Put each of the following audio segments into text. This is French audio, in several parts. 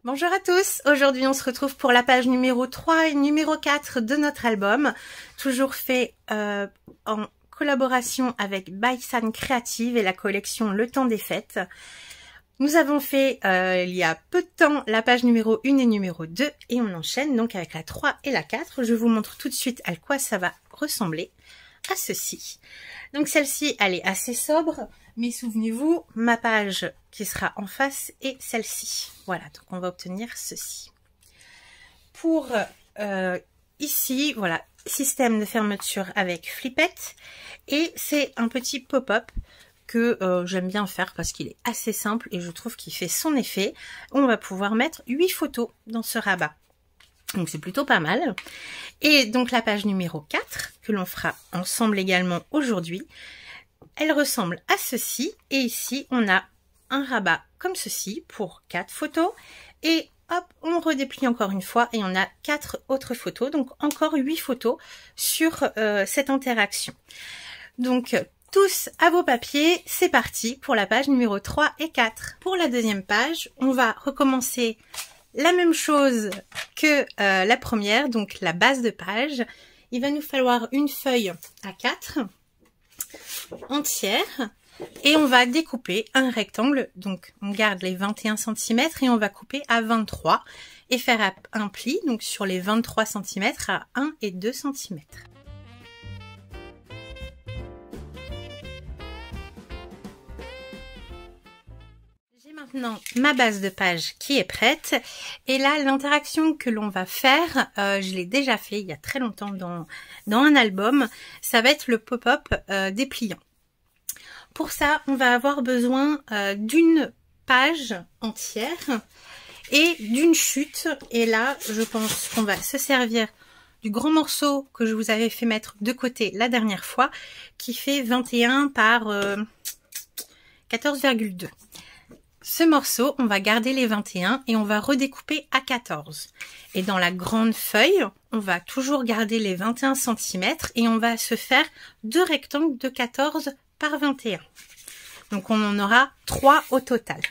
Bonjour à tous, aujourd'hui on se retrouve pour la page numéro 3 et numéro 4 de notre album, toujours fait en collaboration avec Baisan Creative et la collection Le Temps des Fêtes. Nous avons fait il y a peu de temps la page numéro 1 et numéro 2 et on enchaîne donc avec la 3 et la 4. Je vous montre tout de suite à quoi ça va ressembler, à ceci. Donc celle-ci elle est assez sobre, mais souvenez-vous, ma page qui sera en face est celle-ci. Voilà, donc on va obtenir ceci. Pour ici, voilà, système de fermeture avec flippette. Et c'est un petit pop-up que j'aime bien faire parce qu'il est assez simple et je trouve qu'il fait son effet. On va pouvoir mettre 8 photos dans ce rabat. Donc c'est plutôt pas mal. Et donc la page numéro 4, que l'on fera ensemble également aujourd'hui, elle ressemble à ceci. Et ici, on a un rabat comme ceci pour 4 photos. Et hop, on redéplie encore une fois et on a 4 autres photos. Donc encore 8 photos sur cette interaction. Donc tous à vos papiers, c'est parti pour la page numéro 3 et 4. Pour la deuxième page, on va recommencer la même chose que la première, donc la base de page. Il va nous falloir une feuille A4 entière et on va découper un rectangle. Donc on garde les 21 cm et on va couper à 23 et faire un pli donc sur les 23 cm à 1 et 2 cm. Maintenant ma base de page qui est prête et là l'interaction que l'on va faire, je l'ai déjà fait il y a très longtemps dans un album, ça va être le pop-up dépliant. Pour ça on va avoir besoin d'une page entière et d'une chute et là je pense qu'on va se servir du grand morceau que je vous avais fait mettre de côté la dernière fois qui fait 21 par 14,2. Ce morceau, on va garder les 21 et on va redécouper à 14. Et dans la grande feuille, on va toujours garder les 21 cm et on va se faire 2 rectangles de 14 par 21. Donc on en aura 3 au total.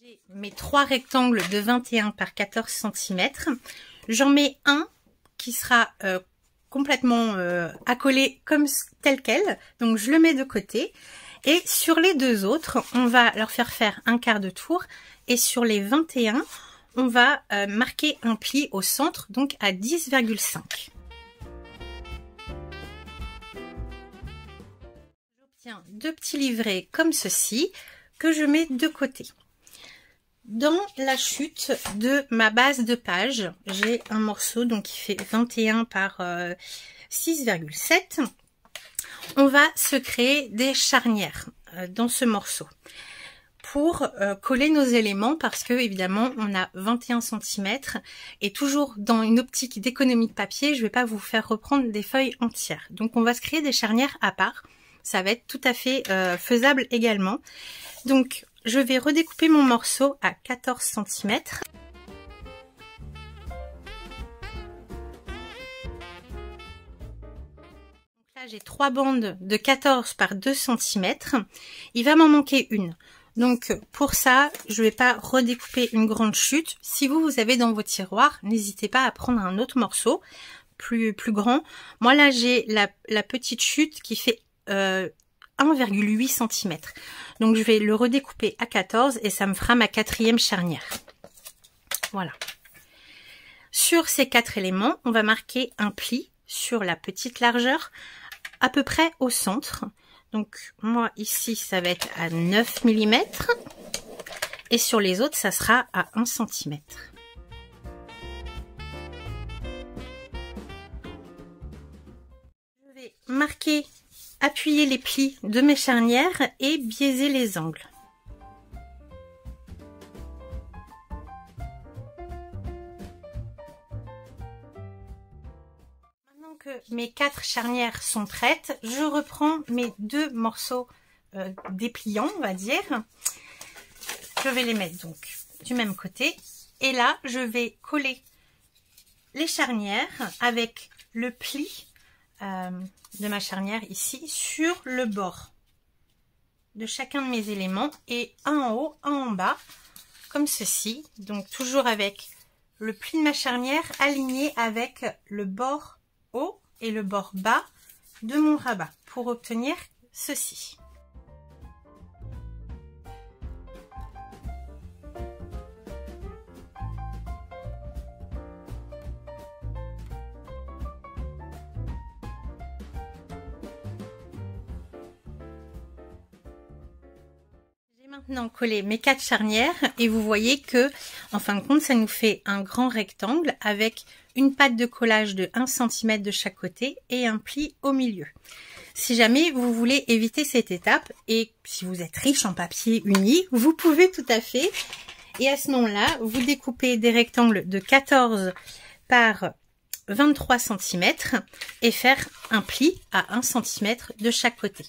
J'ai mes 3 rectangles de 21 par 14 cm. J'en mets un qui sera complètement accolé comme tel quel, donc je le mets de côté et sur les deux autres on va leur faire un quart de tour et sur les 21 on va marquer un pli au centre donc à 10,5. J'obtiens 2 petits livrets comme ceci que je mets de côté. Dans la chute de ma base de page, j'ai un morceau donc qui fait 21 par 6,7. On va se créer des charnières dans ce morceau pour coller nos éléments parce que évidemment on a 21 cm et toujours dans une optique d'économie de papier, je ne vais pas vous faire reprendre des feuilles entières. Donc on va se créer des charnières à part. Ça va être tout à fait faisable également. Donc je vais redécouper mon morceau à 14 cm. Donc là, j'ai 3 bandes de 14 par 2 cm. Il va m'en manquer une. Donc pour ça, je ne vais pas redécouper une grande chute. Si vous avez dans vos tiroirs, n'hésitez pas à prendre un autre morceau plus grand. Moi là, j'ai la petite chute qui fait 1,8 cm. Donc je vais le redécouper à 14 et ça me fera ma 4e charnière. Voilà. Sur ces 4 éléments, on va marquer un pli sur la petite largeur à peu près au centre. Donc moi ici ça va être à 9 mm et sur les autres ça sera à 1 cm. Je vais marquer, appuyer les plis de mes charnières et biaiser les angles. Maintenant que mes 4 charnières sont prêtes, je reprends mes 2 morceaux dépliants, on va dire. Je vais les mettre donc du même côté. Et là, je vais coller les charnières avec le pli de ma charnière ici sur le bord de chacun de mes éléments et un en haut, un en bas, comme ceci. Donc toujours avec le pli de ma charnière aligné avec le bord haut et le bord bas de mon rabat pour obtenir ceci. Maintenant coller mes 4 charnières et vous voyez que en fin de compte ça nous fait un grand rectangle avec une patte de collage de 1 cm de chaque côté et un pli au milieu. Si jamais vous voulez éviter cette étape et si vous êtes riche en papier uni, vous pouvez tout à fait, et à ce moment-là vous découpez des rectangles de 14 par 23 cm et faire un pli à 1 cm de chaque côté.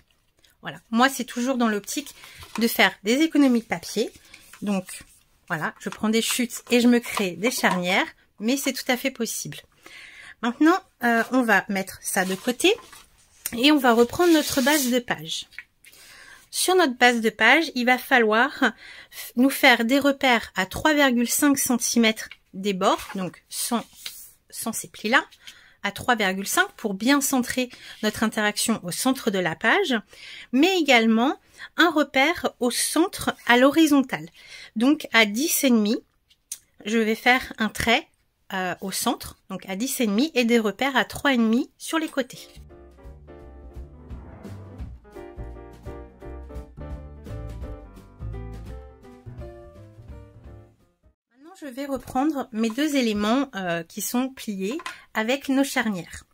Voilà, moi c'est toujours dans l'optique de faire des économies de papier. Donc voilà, je prends des chutes et je me crée des charnières, mais c'est tout à fait possible. Maintenant, on va mettre ça de côté et on va reprendre notre base de page. Sur notre base de page, il va falloir nous faire des repères à 3,5 cm des bords, donc sans ces plis-là, à 3,5 pour bien centrer notre interaction au centre de la page, mais également un repère au centre à l'horizontale. Donc à 10,5, je vais faire un trait au centre, donc à 10,5 et des repères à 3,5 sur les côtés. Je vais reprendre mes 2 éléments qui sont pliés avec nos charnières.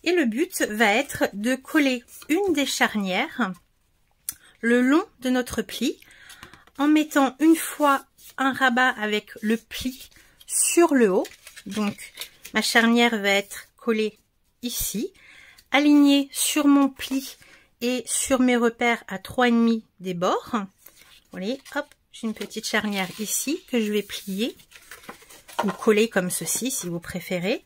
Et le but va être de coller une des charnières le long de notre pli en mettant une fois un rabat avec le pli sur le haut. Donc ma charnière va être collée ici, alignée sur mon pli et sur mes repères à 3,5 des bords. Vous voyez, hop. J'ai une petite charnière ici que je vais plier ou coller comme ceci si vous préférez.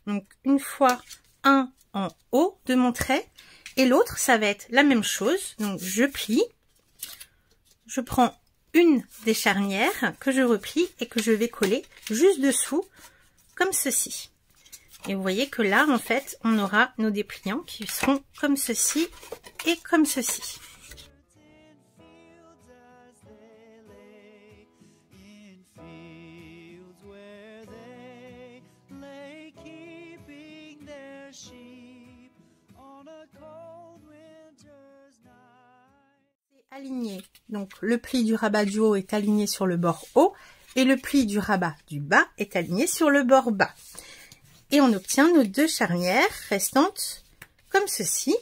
Donc une fois un en haut de mon trait et l'autre ça va être la même chose. Donc je plie, je prends une des charnières que je replie et que je vais coller juste dessous comme ceci. Et vous voyez que là en fait on aura nos dépliants qui seront comme ceci et comme ceci. Aligné, donc le pli du rabat du haut est aligné sur le bord haut et le pli du rabat du bas est aligné sur le bord bas. Et on obtient nos 2 charnières restantes comme ceci.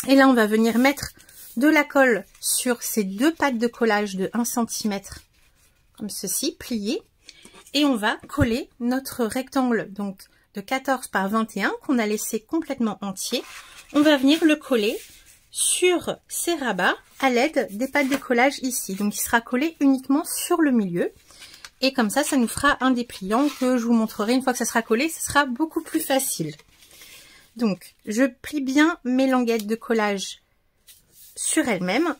Et là on va venir mettre de la colle sur ces 2 pattes de collage de 1 cm comme ceci, pliées. Et on va coller notre rectangle donc de 14 par 21 qu'on a laissé complètement entier. On va venir le coller sur ces rabats à l'aide des pattes de collage ici. Donc il sera collé uniquement sur le milieu. Et comme ça nous fera un dépliant que je vous montrerai une fois que ça sera collé. Ce sera beaucoup plus facile. Donc je plie bien mes languettes de collage sur elles-mêmes.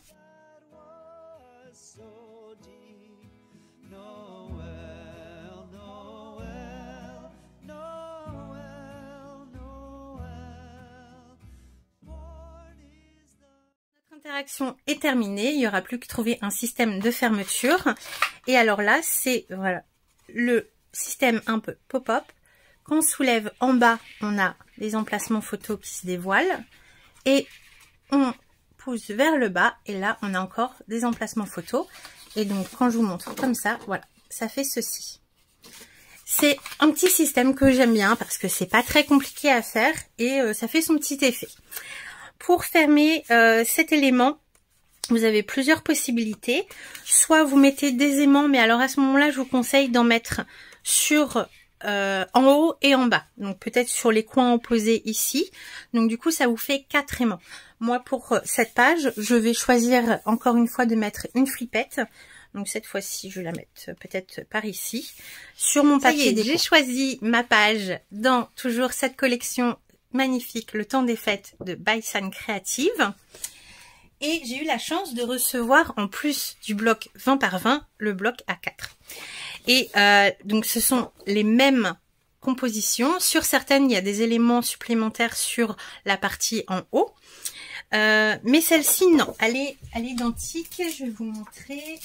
L'interaction est terminée, il n'y aura plus que trouver un système de fermeture. Et alors là, c'est voilà le système un peu pop-up. Quand on soulève en bas, on a les emplacements photos qui se dévoilent. Et on pousse vers le bas, et là, on a encore des emplacements photos. Et donc, quand je vous montre comme ça, voilà, ça fait ceci. C'est un petit système que j'aime bien parce que c'est pas très compliqué à faire et ça fait son petit effet. Pour fermer cet élément, vous avez plusieurs possibilités. Soit vous mettez des aimants, mais alors à ce moment-là, je vous conseille d'en mettre sur en haut et en bas. Donc peut-être sur les coins opposés ici. Donc du coup, ça vous fait 4 aimants. Moi, pour cette page, je vais choisir encore une fois de mettre une fripette. Donc cette fois-ci, je vais la mettre peut-être par ici. Sur mon papier déco. J'ai choisi ma page dans toujours cette collection magnifique, le temps des fêtes de By San Creative. Et j'ai eu la chance de recevoir, en plus du bloc 20 par 20, le bloc A4. Et donc ce sont les mêmes compositions. Sur certaines, il y a des éléments supplémentaires sur la partie en haut. Mais celle-ci, non, elle est identique. Je vais vous montrer.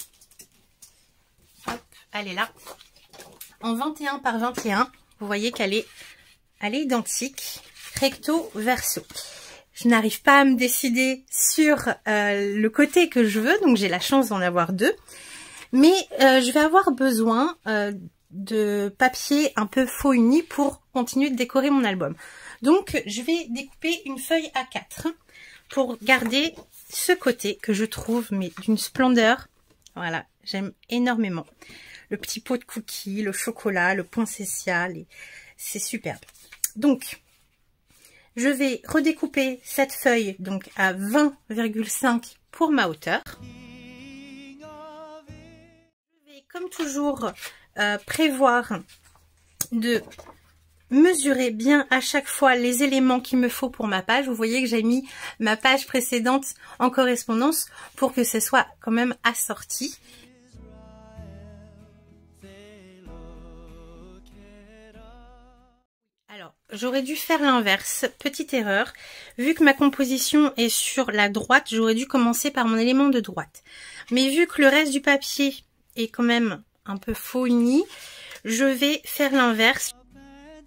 Hop, elle est là. En 21 par 21, vous voyez qu'elle est identique, recto verso. Je n'arrive pas à me décider sur le côté que je veux, donc j'ai la chance d'en avoir deux. Mais je vais avoir besoin de papier un peu faux uni pour continuer de décorer mon album. Donc je vais découper une feuille A4 pour garder ce côté que je trouve mais d'une splendeur. Voilà, j'aime énormément. Le petit pot de cookies, le chocolat, le poinsettia, c'est superbe. Donc, je vais redécouper cette feuille donc à 20,5 pour ma hauteur. Je vais comme toujours prévoir de mesurer bien à chaque fois les éléments qu'il me faut pour ma page. Vous voyez que j'ai mis ma page précédente en correspondance pour que ce soit quand même assorti. Alors, j'aurais dû faire l'inverse, petite erreur. Vu que ma composition est sur la droite, j'aurais dû commencer par mon élément de droite. Mais vu que le reste du papier est quand même un peu faux uni, je vais faire l'inverse.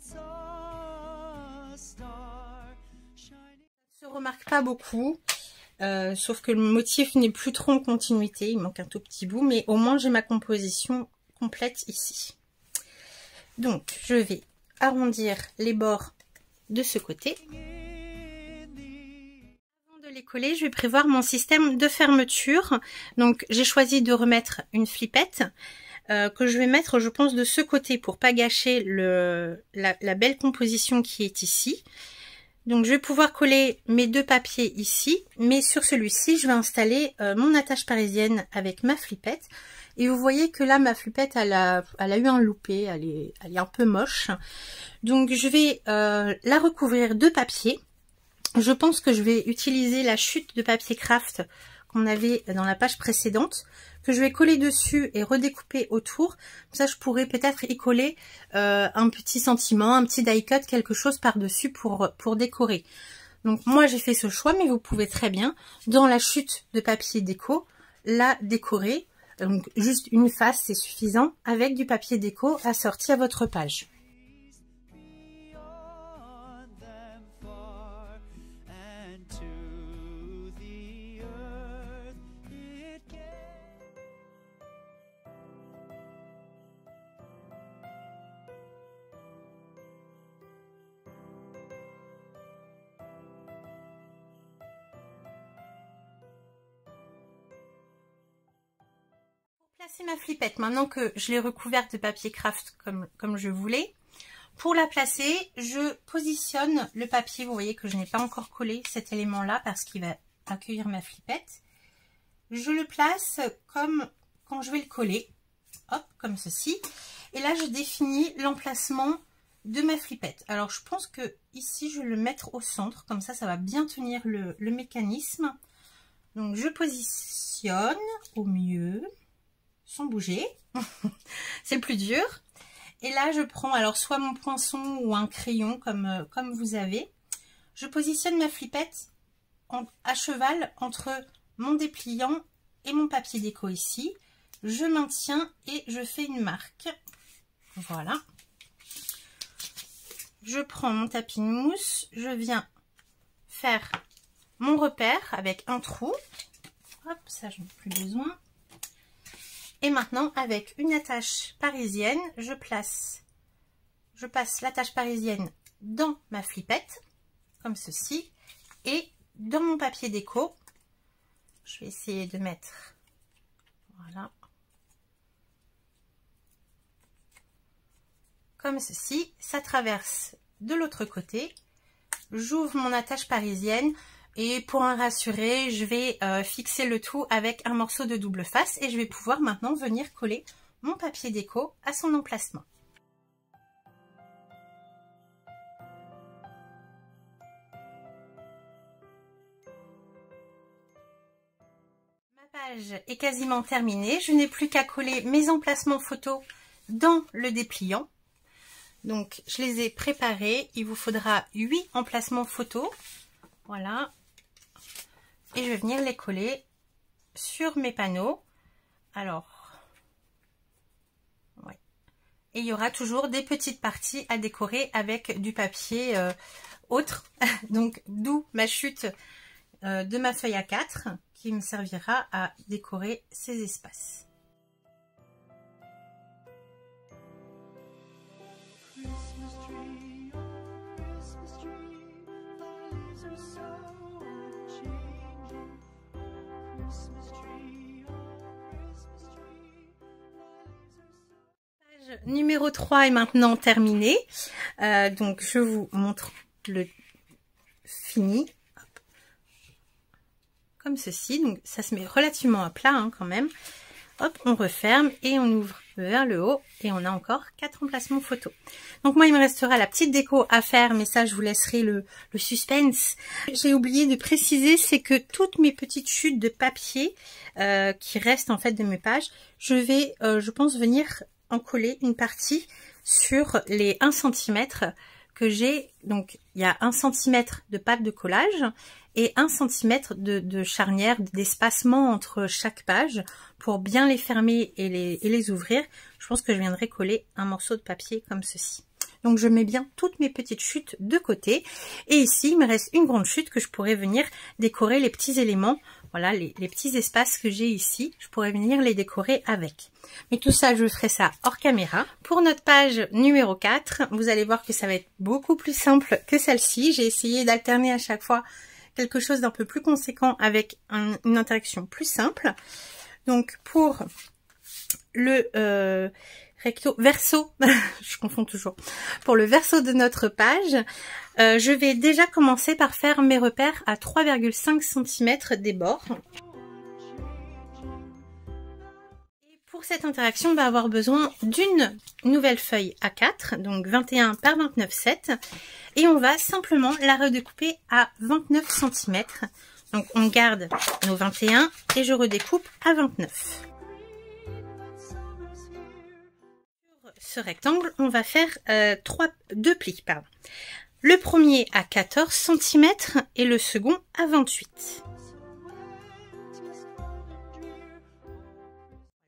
Ça se remarque pas beaucoup, sauf que le motif n'est plus trop en continuité, il manque un tout petit bout, mais au moins j'ai ma composition complète ici. Donc, je vais arrondir les bords de ce côté. Avant de les coller, je vais prévoir mon système de fermeture. Donc j'ai choisi de remettre une flippette que je vais mettre, je pense, de ce côté pour pas gâcher la belle composition qui est ici. Donc je vais pouvoir coller mes deux papiers ici, mais sur celui-ci, je vais installer mon attache parisienne avec ma flippette. Et vous voyez que là, ma flippette, elle a eu un loupé, elle est un peu moche. Donc je vais la recouvrir de papier. Je pense que je vais utiliser la chute de papier craft qu'on avait dans la page précédente, que je vais coller dessus et redécouper autour. Comme ça, je pourrais peut-être y coller un petit sentiment, un petit die cut, quelque chose par-dessus pour décorer. Donc moi, j'ai fait ce choix, mais vous pouvez très bien, dans la chute de papier déco, la décorer. Donc juste une face, c'est suffisant, avec du papier déco assorti à votre page. Placer ma flippette, maintenant que je l'ai recouverte de papier craft comme je voulais. Pour la placer, je positionne le papier. Vous voyez que je n'ai pas encore collé cet élément-là parce qu'il va accueillir ma flippette. Je le place comme quand je vais le coller. Hop, comme ceci. Et là, je définis l'emplacement de ma flippette. Alors, je pense que ici, je vais le mettre au centre. Comme ça va bien tenir le mécanisme. Donc, je positionne au mieux. Sans bouger, c'est le plus dur. Et là, je prends alors soit mon poinçon ou un crayon comme vous avez. Je positionne ma flippette à cheval entre mon dépliant et mon papier déco ici. Je maintiens et je fais une marque. Voilà. Je prends mon tapis de mousse, je viens faire mon repère avec un trou. Hop, ça je n'ai plus besoin. Et maintenant, avec une attache parisienne, je passe l'attache parisienne dans ma flippette, comme ceci, et dans mon papier déco, je vais essayer de mettre, voilà, comme ceci, ça traverse de l'autre côté, j'ouvre mon attache parisienne, et pour en rassurer, je vais fixer le tout avec un morceau de double face et je vais pouvoir maintenant venir coller mon papier déco à son emplacement. page est quasiment terminée. Je n'ai plus qu'à coller mes emplacements photos dans le dépliant. Donc, je les ai préparés. Il vous faudra 8 emplacements photos. Voilà. Et je vais venir les coller sur mes panneaux. Alors, ouais. Et il y aura toujours des petites parties à décorer avec du papier autre. Donc, d'où ma chute de ma feuille A4 qui me servira à décorer ces espaces. Numéro 3 est maintenant terminé. Donc je vous montre le fini. Hop. Comme ceci. Donc ça se met relativement à plat hein, quand même. Hop, on referme et on ouvre vers le haut et on a encore 4 emplacements photos. Donc moi il me restera la petite déco à faire, mais ça je vous laisserai le suspense. J'ai oublié de préciser, c'est que toutes mes petites chutes de papier qui restent en fait de mes pages, je vais je pense venir en coller une partie sur les 1 cm que j'ai. Donc il y a 1 cm de pâte de collage et 1 cm de charnière, d'espacement entre chaque page pour bien les fermer et les ouvrir. Je pense que je viendrai coller un morceau de papier comme ceci. Donc je mets bien toutes mes petites chutes de côté. Et ici, il me reste une grande chute que je pourrais venir décorer les petits éléments. Voilà, les petits espaces que j'ai ici, je pourrais venir les décorer avec. Mais tout ça, je ferai ça hors caméra. Pour notre page numéro 4, vous allez voir que ça va être beaucoup plus simple que celle-ci. J'ai essayé d'alterner à chaque fois quelque chose d'un peu plus conséquent avec une interaction plus simple. Donc pour le verso, je confonds toujours, pour le verso de notre page, je vais déjà commencer par faire mes repères à 3,5 cm des bords. Et pour cette interaction, on va avoir besoin d'une nouvelle feuille A4, donc 21 par 29,7, et on va simplement la redécouper à 29 cm. Donc on garde nos 21 et je redécoupe à 29. Ce rectangle, on va faire deux plis. Pardon. Le premier à 14 cm et le second à 28.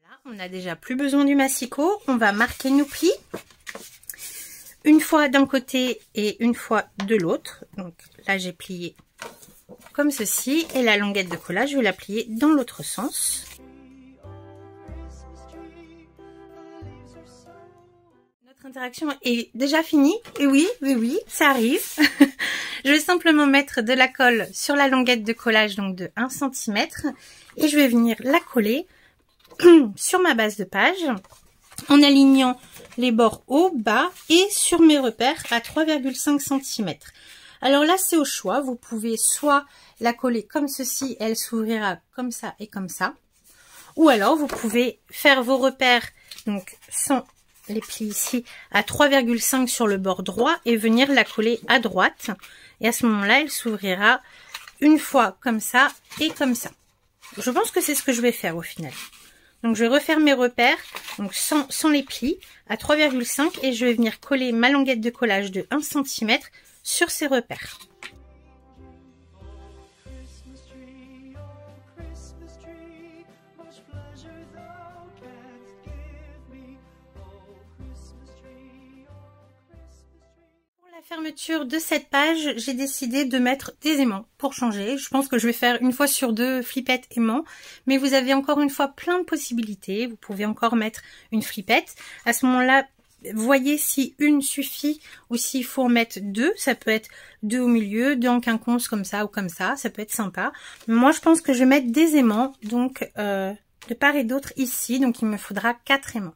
Voilà, on n'a déjà plus besoin du massicot. On va marquer nos plis. Une fois d'un côté et une fois de l'autre. Donc là, j'ai plié comme ceci. Et la languette de collage, je vais la plier dans l'autre sens. Interaction est déjà finie. Et oui, ça arrive. Je vais simplement mettre de la colle sur la languette de collage, donc de 1 cm, et je vais venir la coller sur ma base de page en alignant les bords haut, bas et sur mes repères à 3,5 cm. Alors là, c'est au choix. Vous pouvez soit la coller comme ceci, elle s'ouvrira comme ça et comme ça, ou alors vous pouvez faire vos repères donc sans les plis ici à 3,5 sur le bord droit et venir la coller à droite, et à ce moment là elle s'ouvrira une fois comme ça et comme ça. Je pense que c'est ce que je vais faire au final. Donc je vais refaire mes repères donc sans les plis à 3,5 et je vais venir coller ma languette de collage de 1 cm sur ces repères. Fermeture de cette page, j'ai décidé de mettre des aimants pour changer. Je pense que je vais faire une fois sur deux flipette aimant, mais vous avez encore une fois plein de possibilités. Vous pouvez encore mettre une flippette. À ce moment-là, voyez si une suffit ou s'il faut en mettre deux. Ça peut être deux au milieu, deux en quinconce comme ça ou comme ça. Ça peut être sympa. Moi, je pense que je vais mettre des aimants donc de part et d'autre ici. Donc, il me faudra 4 aimants.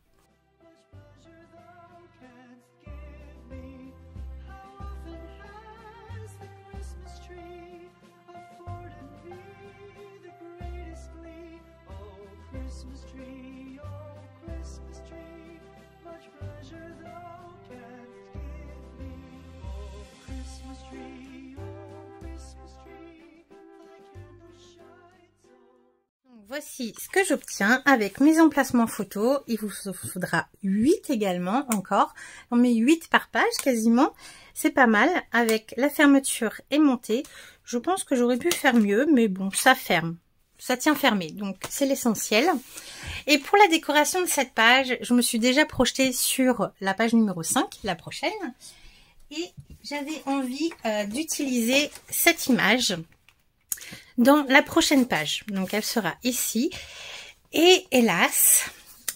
Voici ce que j'obtiens avec mes emplacements photos. Il vous faudra 8 également encore. On met 8 par page quasiment. C'est pas mal. Avec la fermeture aimantée, je pense que j'aurais pu faire mieux, mais bon, ça ferme. Ça tient fermé, donc c'est l'essentiel. Et pour la décoration de cette page, je me suis déjà projetée sur la page numéro 5, la prochaine. Et j'avais envie d'utiliser cette image dans la prochaine page. Donc elle sera ici. Et hélas,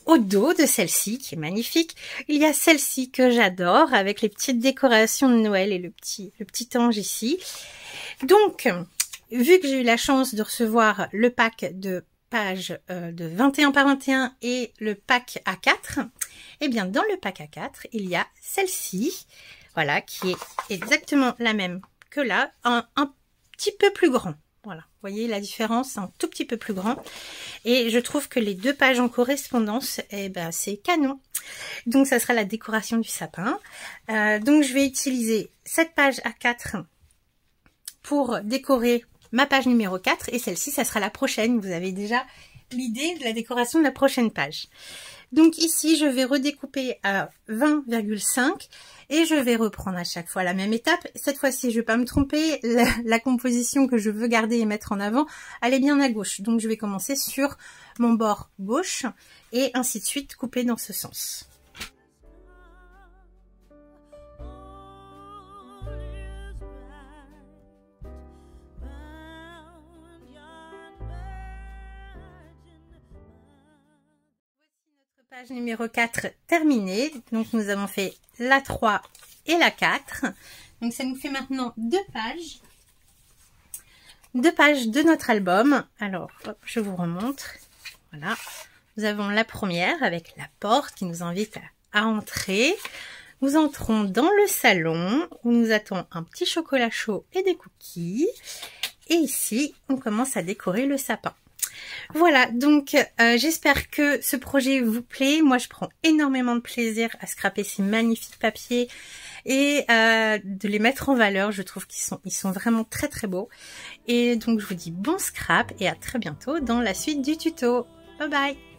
au dos de celle-ci, qui est magnifique, il y a celle-ci que j'adore, avec les petites décorations de Noël et le petit ange ici. Donc, vu que j'ai eu la chance de recevoir le pack de pages de 21 par 21 et le pack A4, eh bien dans le pack A4, il y a celle-ci, voilà, qui est exactement la même que là, un petit peu plus grand. Voilà, vous voyez la différence, un tout petit peu plus grand. Et je trouve que les deux pages en correspondance, eh ben, c'est canon. Donc, ça sera la décoration du sapin. Donc, je vais utiliser cette page A4 pour décorer ma page numéro 4. Et celle-ci, ça sera la prochaine. Vous avez déjà l'idée de la décoration de la prochaine page. Donc ici, je vais redécouper à 20,5 et je vais reprendre à chaque fois la même étape. Cette fois-ci, je ne vais pas me tromper, la composition que je veux garder et mettre en avant, elle est bien à gauche. Donc je vais commencer sur mon bord gauche et ainsi de suite, couper dans ce sens. Page numéro 4 terminée. Donc nous avons fait la 3 et la 4. Donc ça nous fait maintenant deux pages de notre album. Alors hop, je vous remontre. Voilà. Nous avons la première avec la porte qui nous invite à entrer. Nous entrons dans le salon où nous attend un petit chocolat chaud et des cookies. Et ici, on commence à décorer le sapin. Voilà, donc j'espère que ce projet vous plaît. Moi, je prends énormément de plaisir à scraper ces magnifiques papiers et de les mettre en valeur. Je trouve qu'ils sont vraiment très très beaux. Et donc, je vous dis bon scrap et à très bientôt dans la suite du tuto. Bye bye!